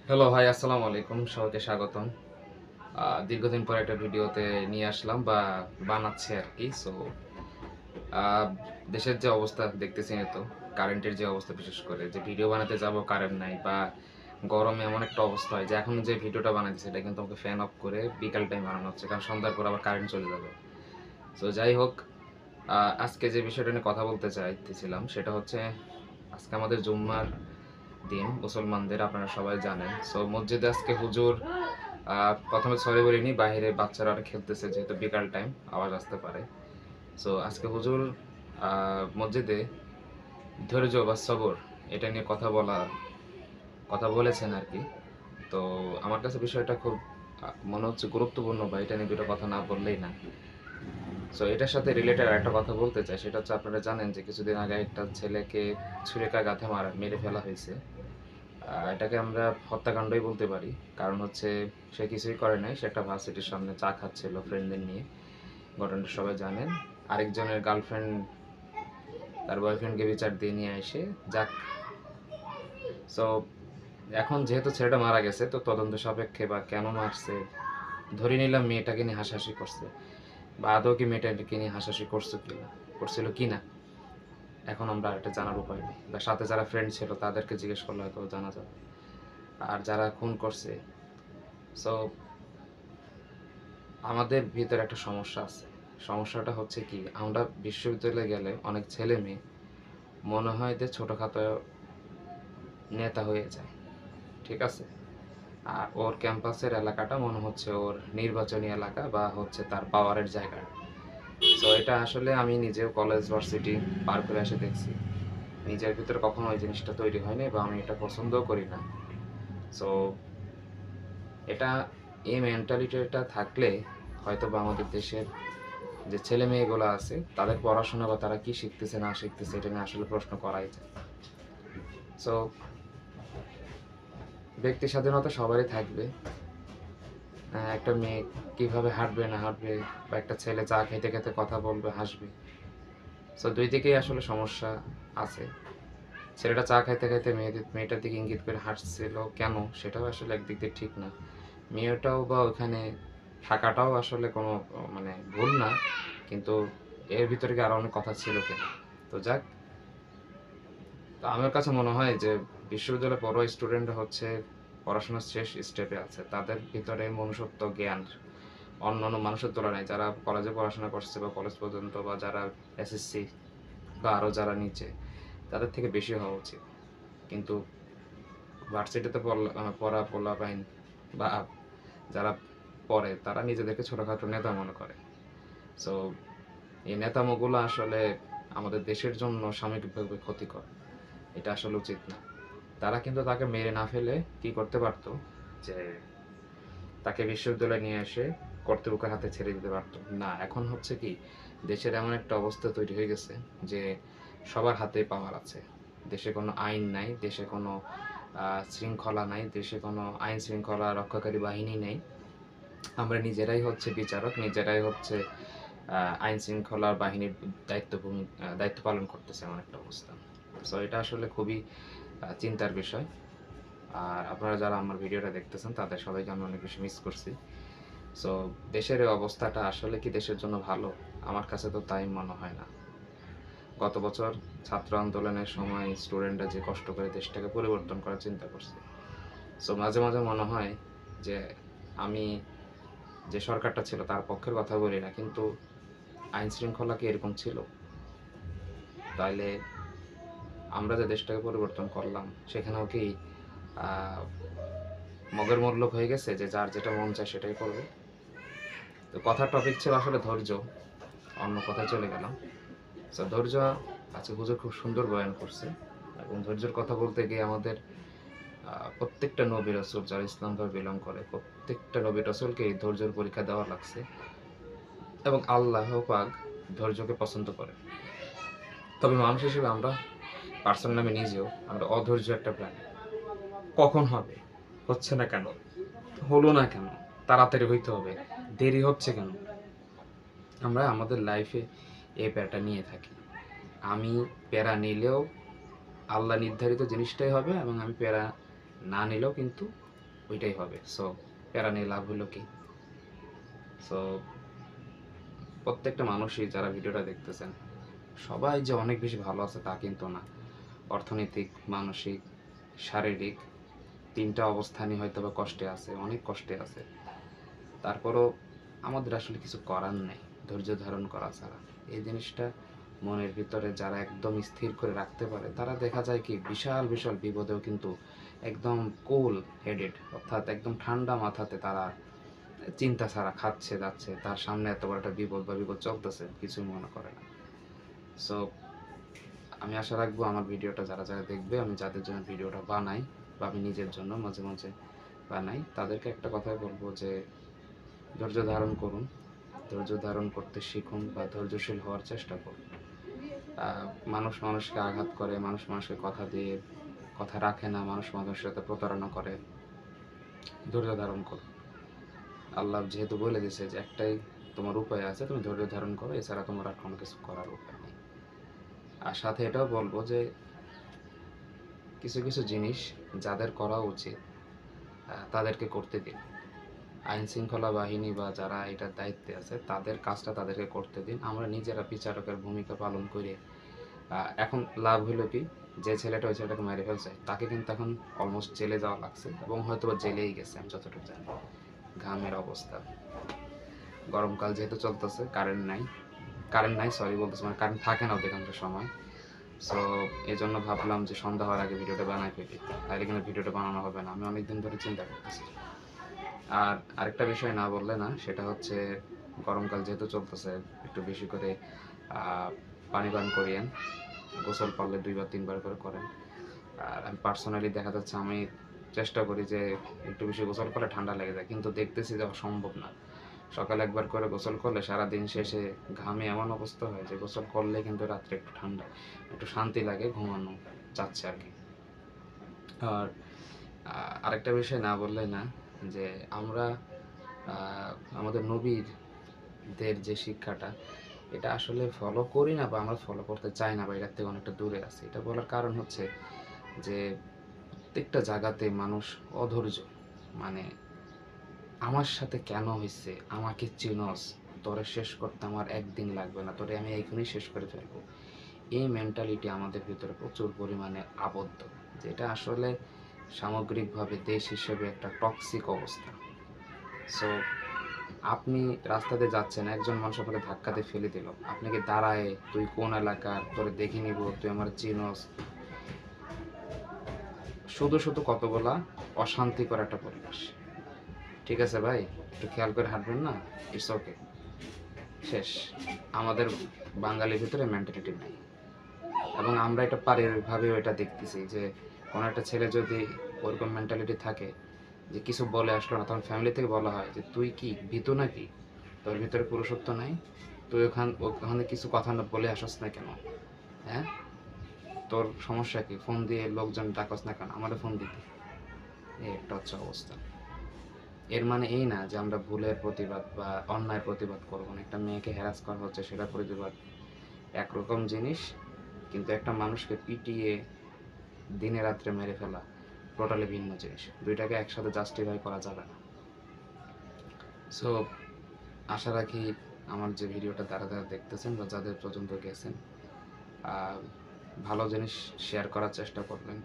Hello ভাই, আসসালামু আলাইকুম। সবাইকে স্বাগতম। দীর্ঘদিন পর একটা ভিডিওতে নিয়ে আসলাম বা বানাচ্ছি আরকি। দেশের যে অবস্থা দেখতেছেনই তো, কারেন্টের যে অবস্থা, বিশেষ করে যে ভিডিও বানাতে যাবো কারেন্ট নাই, বা গরমে এমন একটা অবস্থা হয় যে এখন যে ভিডিওটা বানাইতেছি এটা কিন্তু আমাকে ফ্যান অফ করে বিকাল টাইম বানানো হচ্ছে, কারণ সন্ধ্যার পর আবার কারেন্ট চলে যাবে। যাই হোক, আজকে যে বিষয়টা নিয়ে কথা বলতে চাইতেছিলাম সেটা হচ্ছে, আজকে আমাদের জুম্মার দিন মুসলমানদের, আপনারা সবাই জানেন। মসজিদে আজকে হুজুর, প্রথমে সরি বলিনি, বাইরে বাচ্চারা অনেক খেলতেছে, যেহেতু বিকাল টাইম আওয়াজ আসতে পারে। আজকে হুজুর মসজিদে ধৈর্য বা সবর, এটা নিয়ে কথা বলেছেন আর কি। তো আমার কাছে বিষয়টা খুব মনে হচ্ছে গুরুত্বপূর্ণ, বা এটা নিয়ে দুটো কথা না বললেই না। এটার সাথে রিলেটেড একটা কথা বলতে চাই, সেটা হচ্ছে, আপনারা জানেন যে কিছুদিন আগে একটা ছেলেকে ছুরিকাঘাতে মেরে ফেলা হয়েছে। এটাকে আমরা হত্যাকাণ্ডই বলতে পারি। কারণ হচ্ছে, সে কিছুই করে নাই, সে একটা ভার্সিটির সামনে চা খাচ্ছিল ফ্রেন্ডদের নিয়ে। ঘটনাটা সবাই জানেন। আরেকজনের গার্লফ্রেন্ড তার বয়ফ্রেন্ডকে বিচার দিয়ে নিয়ে আসে। যাক, সো এখন যেহেতু ছেলেটা মারা গেছে, তো তদন্ত সাপেক্ষে বা কেন মারছে, ধরে নিলাম মেয়েটাকে নিয়ে হাসাহাসি করছে, বা আদৌ কি মেয়েটাকে নিয়ে হাসাহাসি করছিল কিনা, এখন আমরা এটা জানার উপায় নেই। বা সাথে যারা ফ্রেন্ড ছিল তাদেরকে জিজ্ঞেস করলে হয়তো জানা যাবে। আর যারা খুন করছে, সো আমাদের ভিতরে একটা সমস্যা আছে। সমস্যাটা হচ্ছে কি, আমরা বিশ্ববিদ্যালয়ে গেলে অনেক ছেলে মেয়ে মনে হয় যে ছোটোখাটো নেতা হয়ে যায়, ঠিক আছে? আর ওর ক্যাম্পাসের এলাকাটা মনে হচ্ছে ওর নির্বাচনী এলাকা, বা হচ্ছে তার পাওয়ারের জায়গা। এটা আসলে আমি নিজেও কলেজ ভার্সিটি পার করে এসে দেখছি, নিজের ভিতরে কখনো ওই জিনিসটা তৈরি হয়নি, বা আমি এটা পছন্দও করি না। সো এটা, এই মেন্টালিটিটা থাকলে হয়তো বা আমাদের দেশের যে ছেলে মেয়েগুলো আছে তাদের পড়াশোনা, বা তারা কি শিখতেছে না শিখতেছে, এটা নিয়ে আসলে প্রশ্ন করাই যায়। সো ব্যক্তি স্বাধীনতা সবারই থাকবে। একটা মেয়ে কিভাবে হাঁটবে না হাঁটবে, বা একটা ছেলে চা খেতে খেতে কথা বলবে, হাসবে, দুই দিকেই আসলে সমস্যা আছে। ছেলেটা চা খাইতে খাইতে মেয়েটার দিকে ইঙ্গিত করে হাসছিল কেন, সেটাও আসলে একদিক দিয়ে ঠিক না। মেয়েটাও বা ওখানে থাকাটাও আসলে কোনো মানে ভুল না, কিন্তু এর ভিতরে কি আরো অনেক কথা ছিল কিনা। যাক, তো আমার কাছে মনে হয় যে বিশ্ববিদ্যালয়ে পড়ো স্টুডেন্ট হচ্ছে পড়াশোনার শেষ স্টেপে আছে, তাদের ভিতরে মনুষ্যত্ব জ্ঞান অন্যান্য মানুষের তুলনায়, যারা কলেজে পড়াশোনা করছে বা কলেজ পর্যন্ত, বা যারা এসএসসি বা আরও যারা নিচে, তাদের থেকে বেশি হওয়া উচিত। কিন্তু ভার্সিটিতে পড়া পোলাপাইন বা যারা পড়ে, তারা নিজেদেরকে ছোটোখাটো নেতা মনে করে। সো এই নেতামোগুলো আসলে আমাদের দেশের জন্য সাময়িকভাবে ক্ষতিকর, এটা আসলে উচিত না। তারা কিন্তু তাকে মেরে না ফেলে কি করতে পারতো, যে তাকে বিশ্ববিদ্যালয়ে নিয়ে এসে কর্তৃপক্ষের হাতে ছেড়ে দিতে পারতো না। এখন হচ্ছে কি, দেশের এমন একটা অবস্থা তৈরি হয়ে গেছে যে সবার হাতে পাওয়ার আছে। দেশে কোনো আইন নাই, দেশে কোনো শৃঙ্খলা নাই, দেশে কোনো আইন শৃঙ্খলা রক্ষাকারী বাহিনী নেই। আমরা নিজেরাই হচ্ছে বিচারক, নিজেরাই হচ্ছে আইন শৃঙ্খলা বাহিনীর দায়িত্ব পালন করতেছে, এমন একটা অবস্থা। এটা আসলে খুবই চিন্তার বিষয়। আর আপনারা যারা আমার ভিডিওটা দেখতেছেন তাদের সবাইকে আমি অনেক বেশি মিস করছি। সো দেশের এই অবস্থাটা আসলে কি দেশের জন্য ভালো? আমার কাছে তো তাই মনে হয় না। গত বছর ছাত্র আন্দোলনের সময় স্টুডেন্টরা যে কষ্ট করে দেশটাকে পরিবর্তন করার চিন্তা করছে। মাঝে মাঝে মনে হয় যে আমি যে সরকারটা ছিল তার পক্ষের কথা বলি না, কিন্তু আইন শৃঙ্খলা কি এরকম ছিল? তাইলে আমরা যে দেশটাকে পরিবর্তন করলাম, সেখানেও কি মগের মূল্য হয়ে গেছে যে যার যেটা মন চায় সেটাই করবে? তো কথার টপিক ছিল আসলে ধৈর্য, অন্য কথায় চলে গেলাম। ধৈর্য, আজকে হুজুর খুব সুন্দর বয়ান করছে, এবং ধৈর্যের কথা বলতে গিয়ে আমাদের প্রত্যেকটা নবী রাসূল যারা ইসলাম ধর্ম বিলং করে, প্রত্যেকটা নবী রাসূলকে এই ধৈর্যের পরীক্ষা দেওয়া লাগছে, এবং আল্লাহ পাক ধৈর্যকে পছন্দ করে। তবে মানুষ হিসেবে আমরা, পার্সোনালি আমি নিজেও, আমরা অধৈর্য একটা প্রাণী। কখন হবে, হচ্ছে না কেন, হলো না কেন, তাড়াতাড়ি হইতে হবে, দেরি হচ্ছে কেন, আমরা আমাদের লাইফে এই প্যারাটা নিয়ে থাকি। আমি প্যারা নিলেও আল্লাহ নির্ধারিত জিনিসটাই হবে, এবং আমি প্যারা না নিলেও কিন্তু ওইটাই হবে। সো প্যারা নিয়ে লাভ হলো কি? সো প্রত্যেকটা মানুষই যারা ভিডিওটা দেখতেছেন, সবাই যে অনেক বেশি ভালো আছে তা কিন্তু না। অর্থনৈতিক, মানসিক, শারীরিক ৩ টা অবস্থানই হয়তোবা কষ্টে আছে, অনেক কষ্টে আছে। তারপরও আমাদের আসলে কিছু করার নেই ধৈর্য ধারণ করা ছাড়া। এই জিনিসটা মনের ভিতরে যারা একদম স্থির করে রাখতে পারে, তারা দেখা যায় কি বিশাল বিশাল বিপদেও কিন্তু একদম কুল হেডেড, অর্থাৎ একদম ঠান্ডা মাথাতে তারা চিন্তা ছাড়া খাচ্ছে যাচ্ছে, তার সামনে এত বড় একটা বিপদ বা বিপদ চলতেছে কিছুই মনে করে না। সো আমি আশা রাখবো আমার ভিডিওটা যারা যারা দেখবে, আমি যাদের জন্য ভিডিওটা বানাই বা আমি নিজের জন্য মাঝে মাঝে বানাই, তাদেরকে একটা কথাই বলবো যে ধৈর্য ধারণ করুন, ধৈর্য ধারণ করতে শিখুন বা ধৈর্যশীল হওয়ার চেষ্টা করুন। মানুষ মানুষকে আঘাত করে, মানুষ মানুষকে কথা দিয়ে কথা রাখে না, মানুষ মানুষের সাথে প্রতারণা করে। ধৈর্য ধারণ করুন। আল্লাহ যেহেতু বলে দিয়েছে যে একটাই তোমার উপায় আছে, তুমি ধৈর্য ধারণ করো, এছাড়া তোমার আর কোনো কিছু করার উপায় নেই। আর সাথে এটাও বলবো যে কিছু কিছু জিনিস যাদের করা উচিত তাদেরকে করতে দিন। আইন শৃঙ্খলা বাহিনী বা যারা এটার দায়িত্বে আছে তাদের কাজটা তাদেরকে করতে দিন। আমরা নিজেরা বিচারকের ভূমিকা পালন করে এখন লাভ হলো কি, যে ছেলেটা ওই ছেলেটাকে মেরে ফেলছে তাকে কিন্তু এখন অলমোস্ট জেলে যাওয়া লাগছে এবং হয়তো জেলেই গেছে, আমি যতটুকু জানি। ঘামের অবস্থা, গরমকাল যেহেতু চলতেছে, কারেন্ট নাই সরি বলতেছে, মানে কারেন্ট থাকে না অধিকাংশ সময়। সো এই জন্য ভাবলাম যে সন্ধ্যা হওয়ার আগে ভিডিওটা বানাই ফেলি, তাহলে কিন্তু ভিডিওটা বানানো হবে না। আমি অনেকদিন ধরে চিন্তা করতেছি। আর আরেকটা বিষয় না বললে না, সেটা হচ্ছে গরমকাল যেহেতু চলতেছে, একটু বেশি করে পানি পান করিয়েন, গোসল পারলে 2 বার 3 বার করে করেন। আর আমি পার্সোনালি দেখা যাচ্ছে আমি চেষ্টা করি যে একটু বেশি গোসল করলে ঠান্ডা লেগে যায়, কিন্তু দেখতেছি যে অসম্ভব না। সকালে একবার করে গোসল করলে সারাদিন শেষে ঘামে এমন অবস্থা হয় যে গোসল করলে কিন্তু রাত্রে একটু ঠান্ডা, একটু শান্তি লাগে, ঘুমানো যাচ্ছে আর কি। আর আরেকটা বিষয় না বললেই না, যে আমরা আমাদের নবীদের যে শিক্ষাটা, এটা আসলে ফলো করি না বা আমরা ফলো করতে চাই না বা এটার থেকে অনেকটা দূরে আছি। এটা বলার কারণ হচ্ছে যে প্রত্যেকটা জায়গাতে মানুষ অধৈর্য, মানে আমার সাথে কেন হয়েছে, আমাকে চিনস, তোরে শেষ করতে আমার একদিন লাগবে না, তোরে আমি এইখানেই শেষ করে ফেলবো। এই মেন্টালিটি আমাদের ভিতরে প্রচুর পরিমাণে আবদ্ধ, যেটা আসলে সামগ্রিকভাবে দেশ হিসেবে একটা টক্সিক অবস্থা। সো আপনি রাস্তা দিয়ে যাচ্ছেন, একজন মানুষ আপনাকে ধাক্কা দিয়ে ফেলে দিল, আপনাকে দাঁড়ায় তুই কোন এলাকার, তোরে দেখে নিব, তুই আমার চিনস, শুধু শুধু কতগুলা অশান্তিকর একটা পরিবেশ। ঠিক আছে ভাই, একটু খেয়াল করে হাঁটবেন না, ইটস ওকে, শেষ। আমাদের বাঙালির ভিতরে মেন্টালিটি নাই, এবং আমরা এটা পারিবারিকভাবেও এটা দেখতেছি যে কোনো একটা ছেলে যদি ওরকম মেন্টালিটি থাকে যে কিছু বলে আসলো না, তখন ফ্যামিলি থেকে বলা হয় যে তুই কি ভীতু নাকি, তোর ভিতরে পুরুষত্ব নাই, তুই ওখানে কিছু কথা না বলে আসস না কেন, হ্যাঁ, তোর সমস্যা কি, ফোন দিয়ে লোকজন ডাকস না কেন, আমাদের ফোন দিতে। এই একটা হচ্ছে অবস্থা। এর মানে এই না যে আমরা ভুলের প্রতিবাদ বা অন্যায়ের প্রতিবাদ করবো না। একটা মেয়েকে হ্যারাস করা হচ্ছে, সেটা প্রতিবাদ একরকম জিনিস, কিন্তু একটা মানুষকে পিটিয়ে দিনে রাত্রে মেরে ফেলা টোটালি ভিন্ন জিনিস। দুইটাকে একসাথে জাস্টিফাই করা যাবে না। সো আশা রাখি আমার যে ভিডিওটা যারা যারা দেখতেছেন বা যাদের পর্যন্ত গেছেন, ভালো জিনিস শেয়ার করার চেষ্টা করবেন।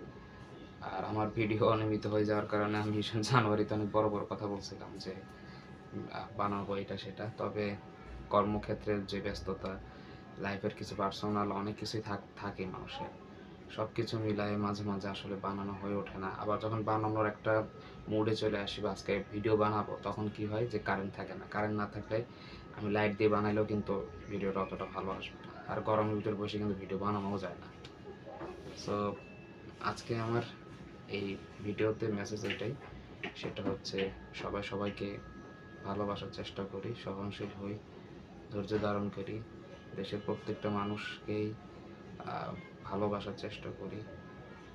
আর আমার ভিডিও অনিয়মিত হয়ে যাওয়ার কারণে আমি জানুয়ারিতে অনেক বড় বড় কথা বলছিলাম যে বানাবো এটা সেটা, তবে কর্মক্ষেত্রের যে ব্যস্ততা, লাইফের কিছু পার্সোনাল অনেক কিছুই থাকে মানুষের, সব কিছু মিলায়ে মাঝে মাঝে আসলে বানানো হয়ে ওঠে না। আবার যখন বানানোর একটা মুডে চলে আসি বা আজকে ভিডিও বানাবো, তখন কি হয় যে কারেন্ট থাকে না। কারেন্ট না থাকলে আমি লাইট দিয়ে বানাইলেও কিন্তু ভিডিওটা অতটা ভালো আসবে না, আর গরমের ভিতরে বসে কিন্তু ভিডিও বানানোও যায় না। সো আজকে আমার এই ভিডিওতে মেসেজ এটাই, সেটা হচ্ছে সবাই সবাইকে ভালোবাসার চেষ্টা করি, সহনশীল হই, ধৈর্য ধারণ করি, দেশের প্রত্যেকটা মানুষকেই ভালোবাসার চেষ্টা করি।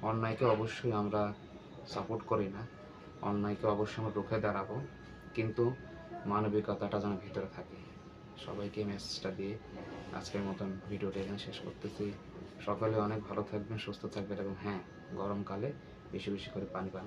অন্যায়কে অবশ্যই আমরা সাপোর্ট করি না, অন্যায়কে অবশ্যই আমরা রুখে দাঁড়াবো, কিন্তু মানবিকতাটা যেন ভিতরে থাকে। সবাইকে মেসেজটা দিয়ে আজকের মতন ভিডিওটা এখানে শেষ করতেছি। সকলে অনেক ভালো থাকবেন, সুস্থ থাকবেন, এবং হ্যাঁ, গরমকালে বেশি বেশি করে পানি পান